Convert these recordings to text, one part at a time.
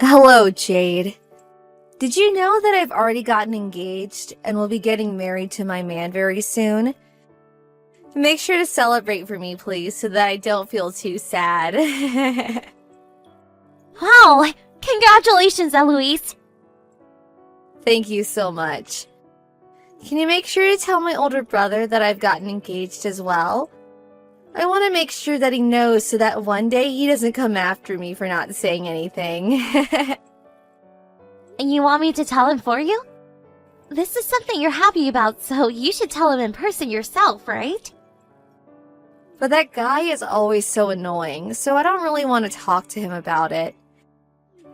Hello, Jade. Did you know that I've already gotten engaged and will be getting married to my man very soon? Make sure to celebrate for me, please, so that I don't feel too sad. Wow! Congratulations, Eloise! Thank you so much. Can you make sure to tell my older brother that I've gotten engaged as well? I want to make sure that he knows so that one day he doesn't come after me for not saying anything. And you want me to tell him for you? This is something you're happy about, so you should tell him in person yourself, right? But that guy is always so annoying, so I don't really want to talk to him about it.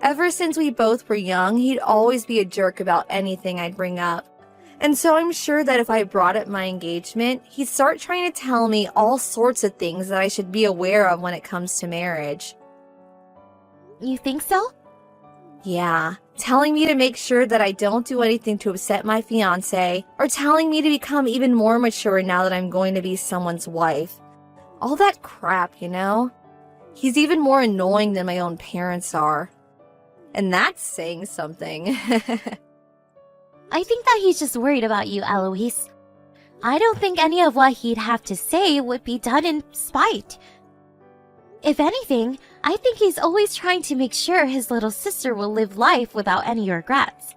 Ever since we both were young, he'd always be a jerk about anything I'd bring up. And so I'm sure that if I brought up my engagement, he'd start trying to tell me all sorts of things that I should be aware of when it comes to marriage. You think so? Yeah, telling me to make sure that I don't do anything to upset my fiancé, or telling me to become even more mature now that I'm going to be someone's wife. All that crap, you know? He's even more annoying than my own parents are. And that's saying something. I think that he's just worried about you, Eloise. I don't think any of what he'd have to say would be done in spite. If anything, I think he's always trying to make sure his little sister will live life without any regrets.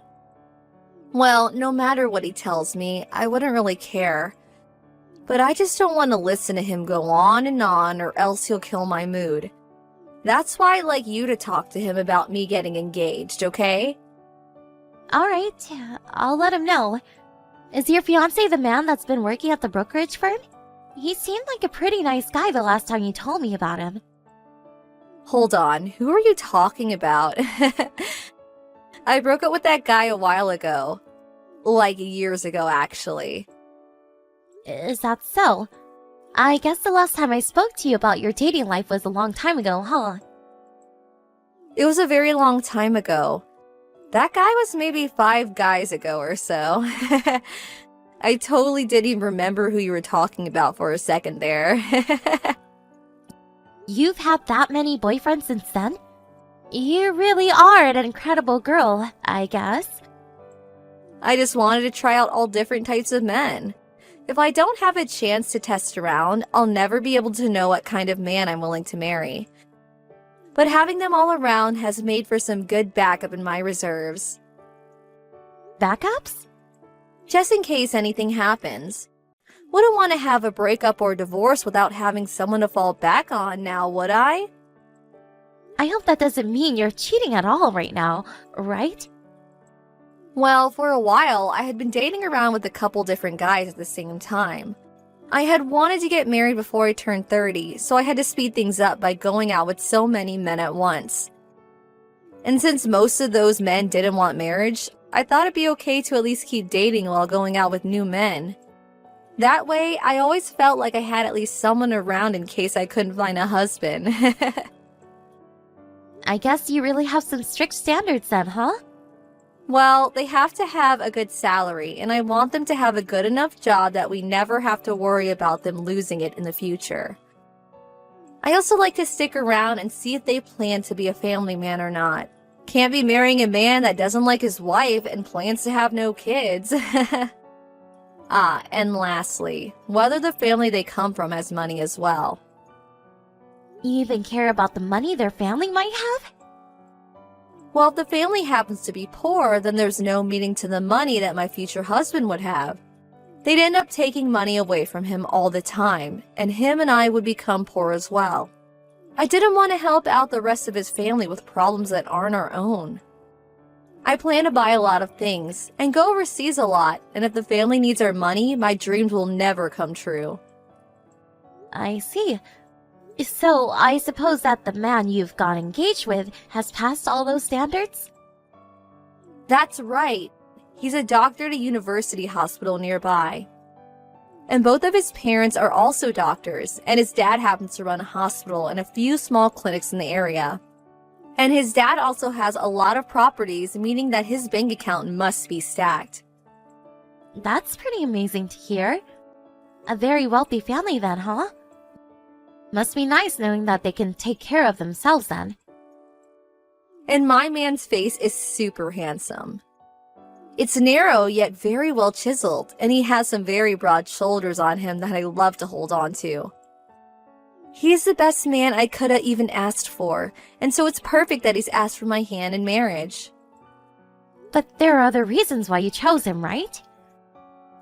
Well, no matter what he tells me, I wouldn't really care. But I just don't want to listen to him go on and on, or else he'll kill my mood. That's why I'd like you to talk to him about me getting engaged, okay? Alright, I'll let him know. Is your fiancé the man that's been working at the brokerage firm? He seemed like a pretty nice guy the last time you told me about him. Hold on, who are you talking about? I broke up with that guy a while ago. Like years ago, actually. Is that so? I guess the last time I spoke to you about your dating life was a long time ago, huh? It was a very long time ago. That guy was maybe 5 guys ago or so. I totally didn't even remember who you were talking about for a second there. You've had that many boyfriends since then? You really are an incredible girl, I guess. I just wanted to try out all different types of men. If I don't have a chance to test around, I'll never be able to know what kind of man I'm willing to marry. But having them all around has made for some good backup in my reserves. Backups? Just in case anything happens. Wouldn't want to have a breakup or divorce without having someone to fall back on now, would I? I hope that doesn't mean you're cheating at all right now, right? Well, for a while, I had been dating around with a couple different guys at the same time. I had wanted to get married before I turned 30, so I had to speed things up by going out with so many men at once. And since most of those men didn't want marriage, I thought it'd be okay to at least keep dating while going out with new men. That way, I always felt like I had at least someone around in case I couldn't find a husband. I guess you really have some strict standards then, huh? Well, they have to have a good salary, and I want them to have a good enough job that we never have to worry about them losing it in the future. I also like to stick around and see if they plan to be a family man or not. Can't be marrying a man that doesn't like his wife and plans to have no kids. And lastly, whether the family they come from has money as well. You even care about the money their family might have? Well, if the family happens to be poor, then there's no meaning to the money that my future husband would have. They'd end up taking money away from him all the time, and him and I would become poor as well. I didn't want to help out the rest of his family with problems that aren't our own. I plan to buy a lot of things, and go overseas a lot, and if the family needs our money, my dreams will never come true. I see. So, I suppose that the man you've got engaged with has passed all those standards? That's right. He's a doctor at a university hospital nearby. And both of his parents are also doctors, and his dad happens to run a hospital and a few small clinics in the area. And his dad also has a lot of properties, meaning that his bank account must be stacked. That's pretty amazing to hear. A very wealthy family then, huh? Must be nice knowing that they can take care of themselves then. And my man's face is super handsome. It's narrow yet very well chiseled, and he has some very broad shoulders on him that I love to hold on to. He's the best man I could have even asked for, and so it's perfect that he's asked for my hand in marriage. But there are other reasons why you chose him, right?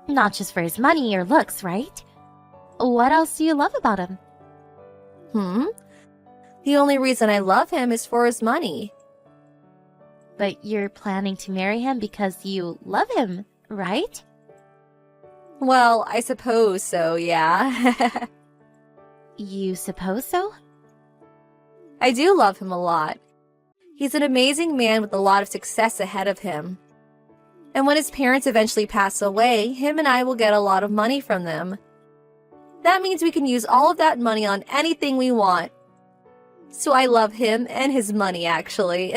Not just for his money or looks, right? What else do you love about him? The only reason I love him is for his money. But you're planning to marry him because you love him, right? Well, I suppose so, yeah. You suppose so? I do love him a lot. He's an amazing man with a lot of success ahead of him. And when his parents eventually pass away, him and I will get a lot of money from them. That means we can use all of that money on anything we want. So I love him and his money, actually.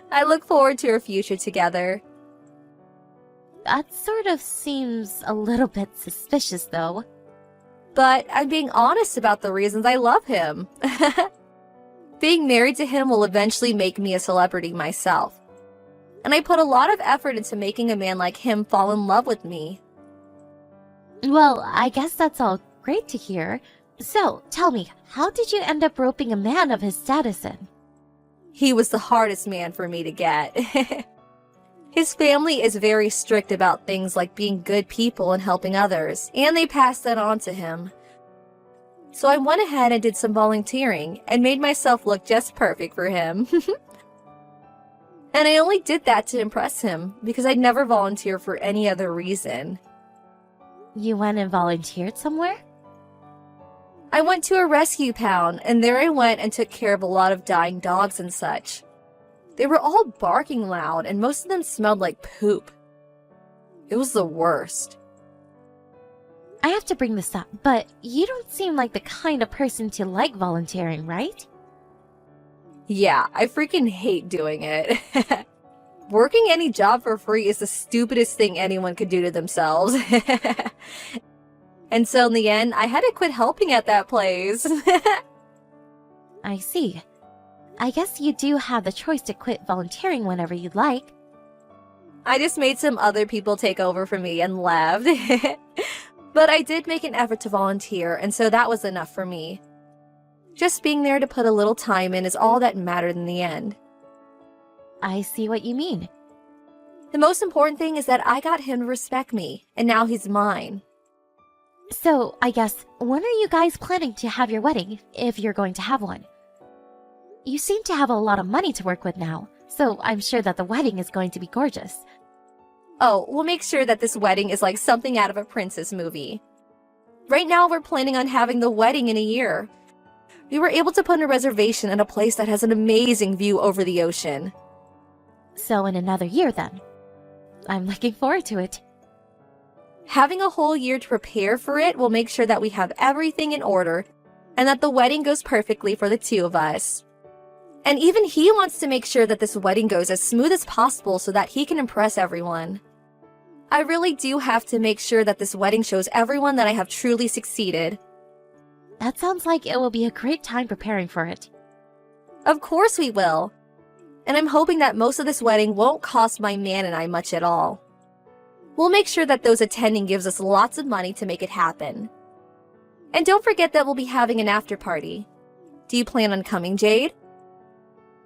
I look forward to our future together. That sort of seems a little bit suspicious, though. But I'm being honest about the reasons I love him. Being married to him will eventually make me a celebrity myself. And I put a lot of effort into making a man like him fall in love with me. Well, I guess that's all great to hear. So, tell me, how did you end up roping a man of his status in? He was the hardest man for me to get. His family is very strict about things like being good people and helping others, and they passed that on to him. So I went ahead and did some volunteering and made myself look just perfect for him. And I only did that to impress him because I'd never volunteer for any other reason. You went and volunteered somewhere? I went to a rescue pound, and there I went and took care of a lot of dying dogs and such. They were all barking loud, and most of them smelled like poop. It was the worst. I have to bring this up, but you don't seem like the kind of person to like volunteering, right? Yeah, I freaking hate doing it. Working any job for free is the stupidest thing anyone could do to themselves. And so in the end, I had to quit helping at that place. I see. I guess you do have the choice to quit volunteering whenever you'd like. I just made some other people take over for me and left. But I did make an effort to volunteer, and so that was enough for me. Just being there to put a little time in is all that mattered in the end. I see what you mean. The most important thing is that I got him to respect me, and now he's mine. So, I guess, when are you guys planning to have your wedding, if you're going to have one? You seem to have a lot of money to work with now, so I'm sure that the wedding is going to be gorgeous. Oh, we'll make sure that this wedding is like something out of a princess movie. Right now, we're planning on having the wedding in a year. We were able to put in a reservation at a place that has an amazing view over the ocean. So in another year, then. I'm looking forward to it. Having a whole year to prepare for it will make sure that we have everything in order and that the wedding goes perfectly for the two of us. And even he wants to make sure that this wedding goes as smooth as possible so that he can impress everyone. I really do have to make sure that this wedding shows everyone that I have truly succeeded. That sounds like it will be a great time preparing for it. Of course we will. And I'm hoping that most of this wedding won't cost my man and I much at all. We'll make sure that those attending gives us lots of money to make it happen. And don't forget that we'll be having an after party. Do you plan on coming, Jade?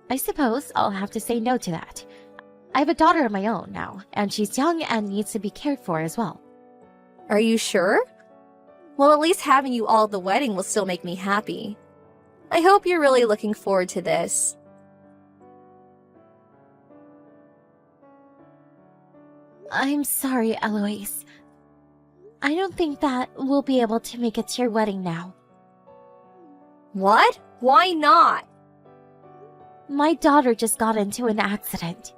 I suppose I'll have to say no to that. I have a daughter of my own now, and she's young and needs to be cared for as well. Are you sure? Well, at least having you all at the wedding will still make me happy. I hope you're really looking forward to this. I'm sorry, Eloise. I don't think that we'll be able to make it to your wedding now. What? Why not? My daughter just got into an accident.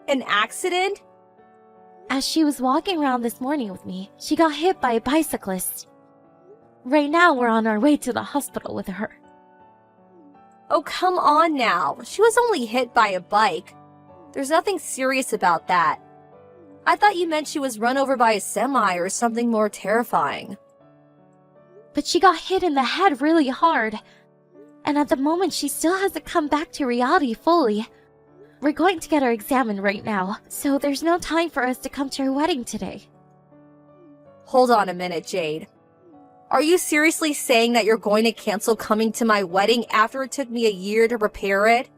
An accident? As she was walking around this morning with me, she got hit by a bicyclist. Right now, we're on our way to the hospital with her. Oh, come on now. She was only hit by a bike. There's nothing serious about that. I thought you meant she was run over by a semi or something more terrifying. But she got hit in the head really hard. And at the moment, she still hasn't come back to reality fully. We're going to get her examined right now, so there's no time for us to come to her wedding today. Hold on a minute, Jade. Are you seriously saying that you're going to cancel coming to my wedding after it took me a year to prepare it?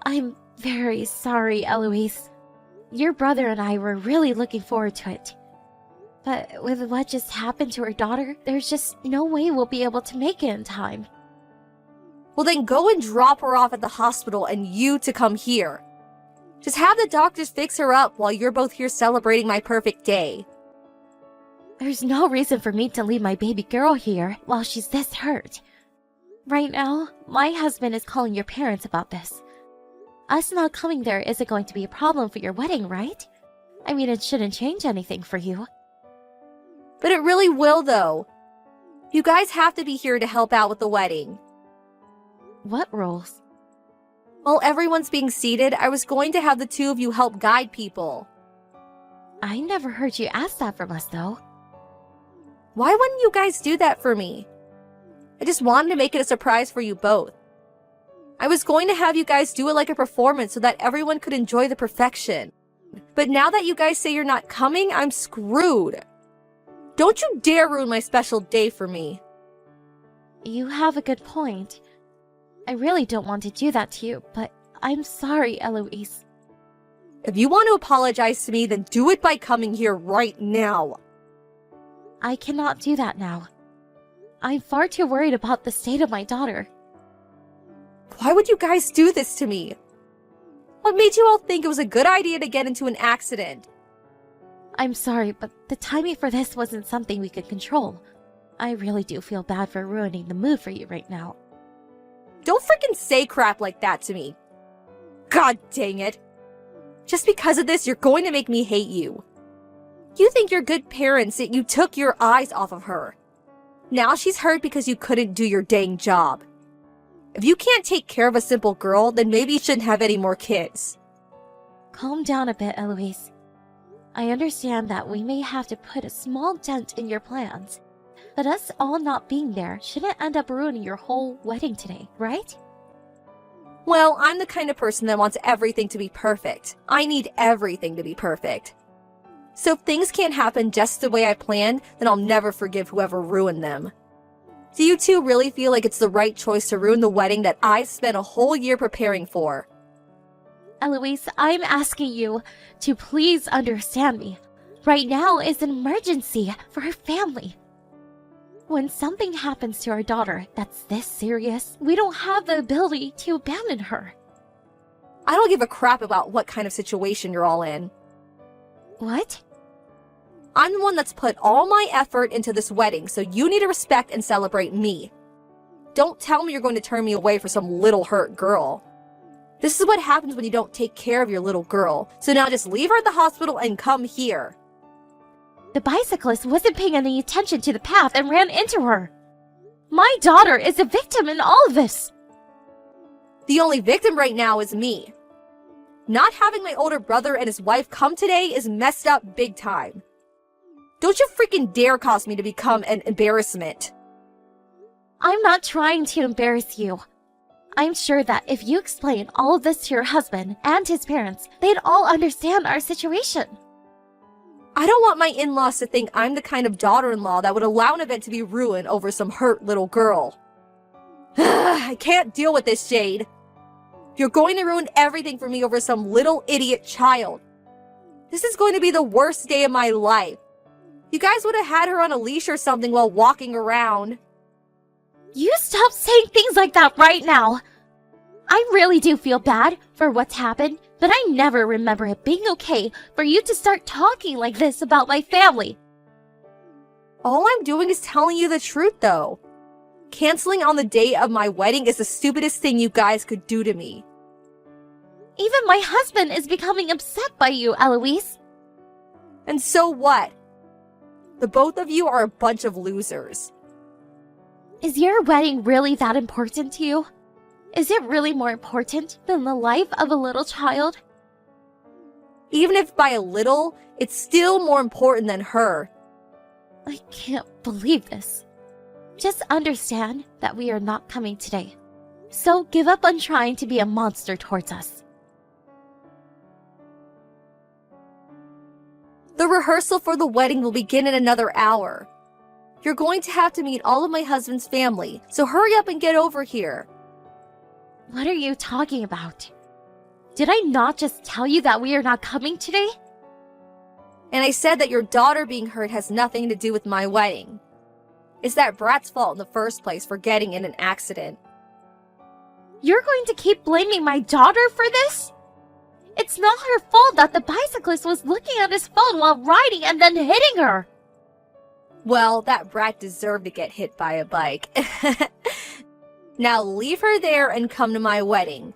I'm very sorry, Eloise. Your brother and I were really looking forward to it. But with what just happened to her daughter, there's just no way we'll be able to make it in time. Well, then go and drop her off at the hospital and you to come here. Just have the doctors fix her up while you're both here celebrating my perfect day. There's no reason for me to leave my baby girl here while she's this hurt. Right now, my husband is calling your parents about this. Us not coming there isn't going to be a problem for your wedding, right? I mean, it shouldn't change anything for you. But it really will, though. You guys have to be here to help out with the wedding. What rules? While everyone's being seated, I was going to have the two of you help guide people. I never heard you ask that from us, though. Why wouldn't you guys do that for me? I just wanted to make it a surprise for you both. I was going to have you guys do it like a performance so that everyone could enjoy the perfection. But now that you guys say you're not coming, I'm screwed. Don't you dare ruin my special day for me. You have a good point. I really don't want to do that to you, but I'm sorry, Eloise. If you want to apologize to me, then do it by coming here right now. I cannot do that now. I'm far too worried about the state of my daughter. Why would you guys do this to me? What made you all think it was a good idea to get into an accident? I'm sorry, but the timing for this wasn't something we could control. I really do feel bad for ruining the mood for you right now. Don't freaking say crap like that to me. God dang it. Just because of this, you're going to make me hate you. You think you're good parents that you took your eyes off of her. Now she's hurt because you couldn't do your dang job. If you can't take care of a simple girl, then maybe you shouldn't have any more kids. Calm down a bit, Eloise. I understand that we may have to put a small dent in your plans, but us all not being there shouldn't end up ruining your whole wedding today, right? Well, I'm the kind of person that wants everything to be perfect. I need everything to be perfect. So if things can't happen just the way I planned, then I'll never forgive whoever ruined them. Do you two really feel like it's the right choice to ruin the wedding that I spent a whole year preparing for? Eloise, I'm asking you to please understand me. Right now is an emergency for her family. When something happens to our daughter that's this serious, we don't have the ability to abandon her. I don't give a crap about what kind of situation you're all in. What? I'm the one that's put all my effort into this wedding, so you need to respect and celebrate me. Don't tell me you're going to turn me away for some little hurt girl. This is what happens when you don't take care of your little girl. So now just leave her at the hospital and come here. The bicyclist wasn't paying any attention to the path and ran into her. My daughter is a victim in all of this. The only victim right now is me. Not having my older brother and his wife come today is messed up big time. Don't you freaking dare cause me to become an embarrassment. I'm not trying to embarrass you. I'm sure that if you explain all of this to your husband and his parents, they'd all understand our situation. I don't want my in-laws to think I'm the kind of daughter-in-law that would allow an event to be ruined over some hurt little girl. I can't deal with this, Jade. You're going to ruin everything for me over some little idiot child. This is going to be the worst day of my life. You guys would have had her on a leash or something while walking around. You stop saying things like that right now. I really do feel bad for what's happened, but I never remember it being okay for you to start talking like this about my family. All I'm doing is telling you the truth, though. Canceling on the day of my wedding is the stupidest thing you guys could do to me. Even my husband is becoming upset by you, Eloise. And so what? The both of you are a bunch of losers. Is your wedding really that important to you? Is it really more important than the life of a little child? Even if by a little, it's still more important than her. I can't believe this. Just understand that we are not coming today. So give up on trying to be a monster towards us. The rehearsal for the wedding will begin in another hour. You're going to have to meet all of my husband's family, so hurry up and get over here. What are you talking about? Did I not just tell you that we are not coming today? And I said that your daughter being hurt has nothing to do with my wedding. It's that brat's fault in the first place for getting in an accident. You're going to keep blaming my daughter for this? It's not her fault that the bicyclist was looking at his phone while riding and then hitting her. Well, that brat deserved to get hit by a bike. Now leave her there and come to my wedding.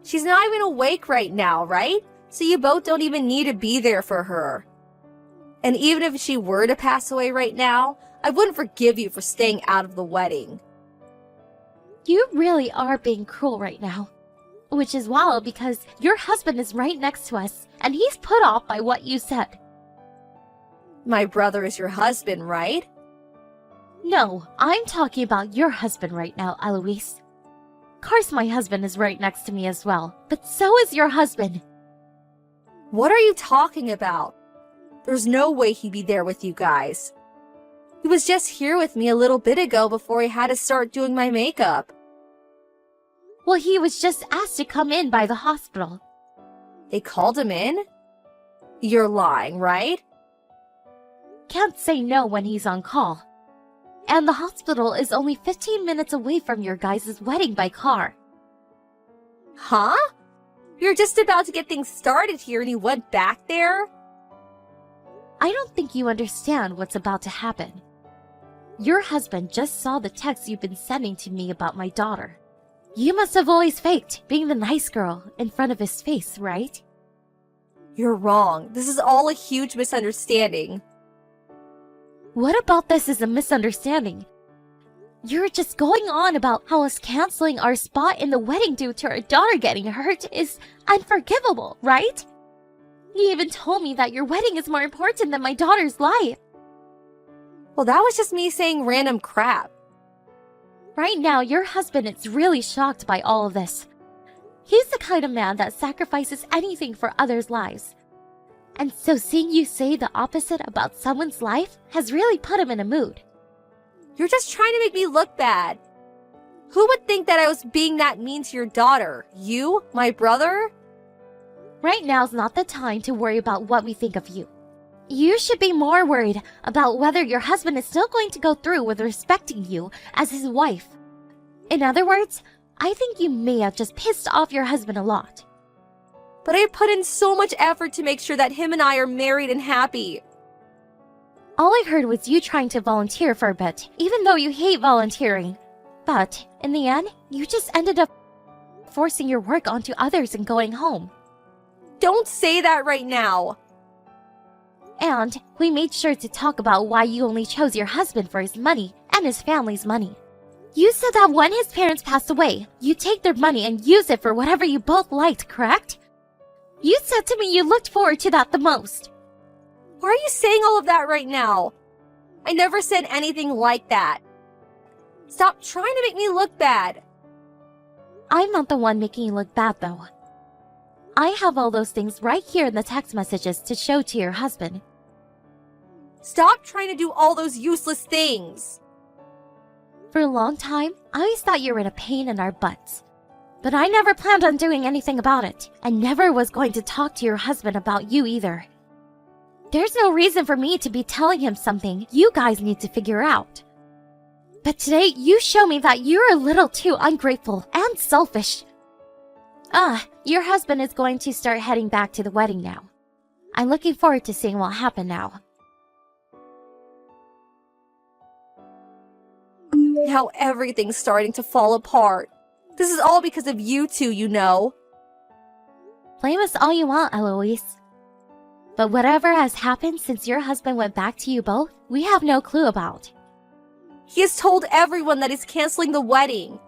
She's not even awake right now, right? So you both don't even need to be there for her. And even if she were to pass away right now, I wouldn't forgive you for staying out of the wedding. You really are being cruel right now. Which is wild because your husband is right next to us, and he's put off by what you said. My brother is your husband, right? No, I'm talking about your husband right now, Eloise. Of course my husband is right next to me as well, but so is your husband. What are you talking about? There's no way he'd be there with you guys. He was just here with me a little bit ago before he had to start doing my makeup. Well, he was just asked to come in by the hospital. They called him in? You're lying, right? Can't say no when he's on call. And the hospital is only 15 minutes away from your guys' wedding by car. Huh? You're just about to get things started here and you went back there? I don't think you understand what's about to happen. Your husband just saw the text you've been sending to me about my daughter. You must have always faked being the nice girl in front of his face, right? You're wrong. This is all a huge misunderstanding. What about this is a misunderstanding? You're just going on about how us canceling our spot in the wedding due to our daughter getting hurt is unforgivable, right? You even told me that your wedding is more important than my daughter's life. Well, that was just me saying random crap. Right now, your husband is really shocked by all of this. He's the kind of man that sacrifices anything for others' lives. And so seeing you say the opposite about someone's life has really put him in a mood. You're just trying to make me look bad. Who would think that I was being that mean to your daughter? You? My brother? Right now's not the time to worry about what we think of you. You should be more worried about whether your husband is still going to go through with respecting you as his wife. In other words, I think you may have just pissed off your husband a lot. But I put in so much effort to make sure that him and I are married and happy. All I heard was you trying to volunteer for a bit, even though you hate volunteering. But in the end, you just ended up forcing your work onto others and going home. Don't say that right now. And we made sure to talk about why you only chose your husband for his money and his family's money. You said that when his parents passed away, you'd take their money and use it for whatever you both liked, correct? You said to me you looked forward to that the most. Why are you saying all of that right now? I never said anything like that. Stop trying to make me look bad. I'm not the one making you look bad, though. I have all those things right here in the text messages to show to your husband. Stop trying to do all those useless things. For a long time, I always thought you were in a pain in our butts. But I never planned on doing anything about it, and never was going to talk to your husband about you either. There's no reason for me to be telling him something you guys need to figure out. But today, you show me that you're a little too ungrateful and selfish. Your husband is going to start heading back to the wedding now. I'm looking forward to seeing what happened now. Now everything's starting to fall apart. This is all because of you two, you know. Blame us all you want, Eloise. But whatever has happened since your husband went back to you both, we have no clue about. He has told everyone that he's canceling the wedding.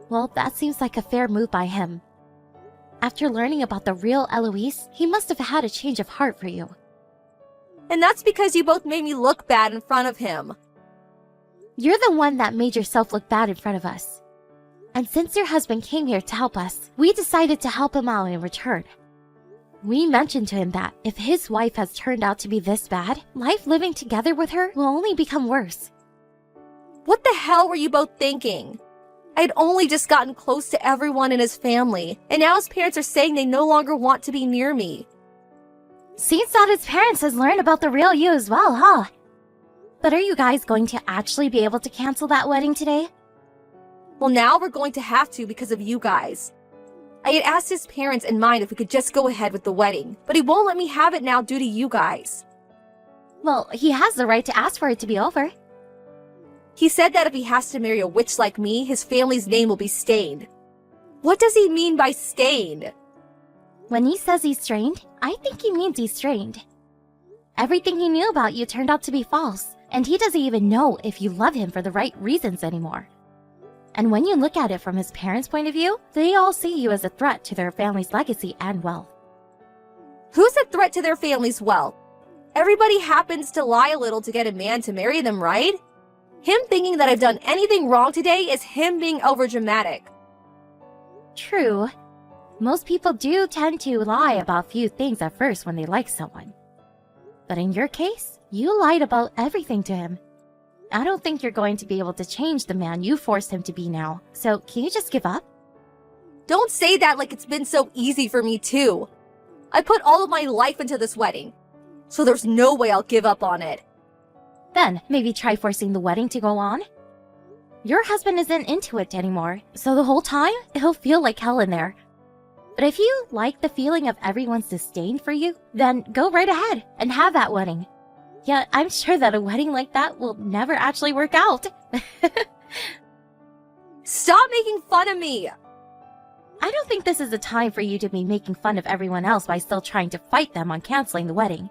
Well, that seems like a fair move by him. After learning about the real Eloise, he must have had a change of heart for you. And that's because you both made me look bad in front of him. You're the one that made yourself look bad in front of us. And since your husband came here to help us, we decided to help him out in return. We mentioned to him that if his wife has turned out to be this bad, life living together with her will only become worse. What the hell were you both thinking? I had only just gotten close to everyone in his family, and now his parents are saying they no longer want to be near me. Seems that his parents has learned about the real you as well, huh? But are you guys going to actually be able to cancel that wedding today? Well, now we're going to have to because of you guys. I had asked his parents and mine if we could just go ahead with the wedding, but he won't let me have it now due to you guys. Well, he has the right to ask for it to be over. He said that if he has to marry a witch like me, his family's name will be stained. What does he mean by stained? When he says he's strained, I think he means he's strained. Everything he knew about you turned out to be false, and he doesn't even know if you love him for the right reasons anymore. And when you look at it from his parents' point of view, they all see you as a threat to their family's legacy and wealth. Who's a threat to their family's wealth? Everybody happens to lie a little to get a man to marry them, right? Him thinking that I've done anything wrong today is him being overdramatic. True. Most people do tend to lie about few things at first when they like someone. But in your case, you lied about everything to him. I don't think you're going to be able to change the man you forced him to be now, so can you just give up? Don't say that like it's been so easy for me too. I put all of my life into this wedding, so there's no way I'll give up on it. Then maybe try forcing the wedding to go on. Your husband isn't into it anymore, so the whole time it'll feel like hell in there. But if you like the feeling of everyone's disdain for you, then go right ahead and have that wedding. Yeah, I'm sure that a wedding like that will never actually work out. Stop making fun of me! I don't think this is the time for you to be making fun of everyone else by still trying to fight them on canceling the wedding.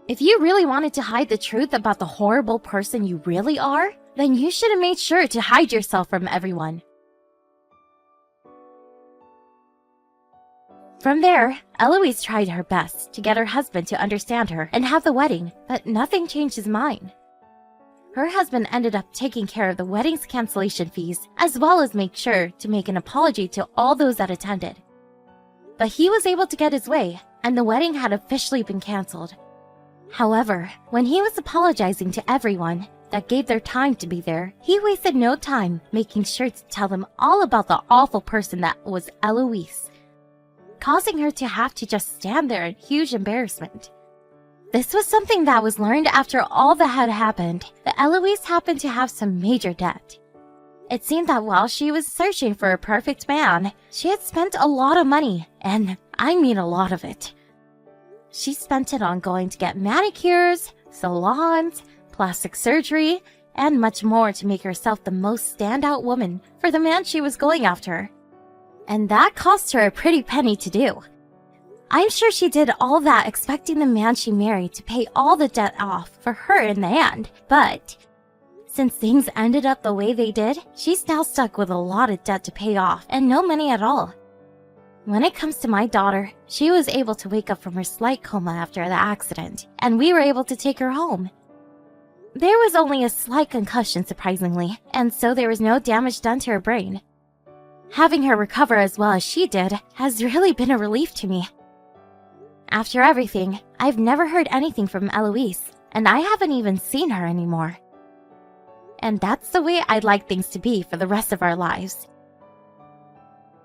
If you really wanted to hide the truth about the horrible person you really are, then you should have made sure to hide yourself from everyone. From there, Eloise tried her best to get her husband to understand her and have the wedding, but nothing changed his mind. Her husband ended up taking care of the wedding's cancellation fees, as well as make sure to make an apology to all those that attended. But he was able to get his way, and the wedding had officially been cancelled. However, when he was apologizing to everyone that gave their time to be there, he wasted no time making sure to tell them all about the awful person that was Eloise, causing her to have to just stand there in huge embarrassment. This was something that was learned after all that had happened, that Eloise happened to have some major debt. It seemed that while she was searching for a perfect man, she had spent a lot of money, and I mean a lot of it. She spent it on going to get manicures, salons, plastic surgery, and much more to make herself the most standout woman for the man she was going after. And that cost her a pretty penny to do. I'm sure she did all that expecting the man she married to pay all the debt off for her in the end, but since things ended up the way they did, she's now stuck with a lot of debt to pay off and no money at all. When it comes to my daughter, she was able to wake up from her slight coma after the accident, and we were able to take her home. There was only a slight concussion, surprisingly, and so there was no damage done to her brain. Having her recover as well as she did has really been a relief to me. After everything, I've never heard anything from Eloise, and I haven't even seen her anymore. And that's the way I'd like things to be for the rest of our lives.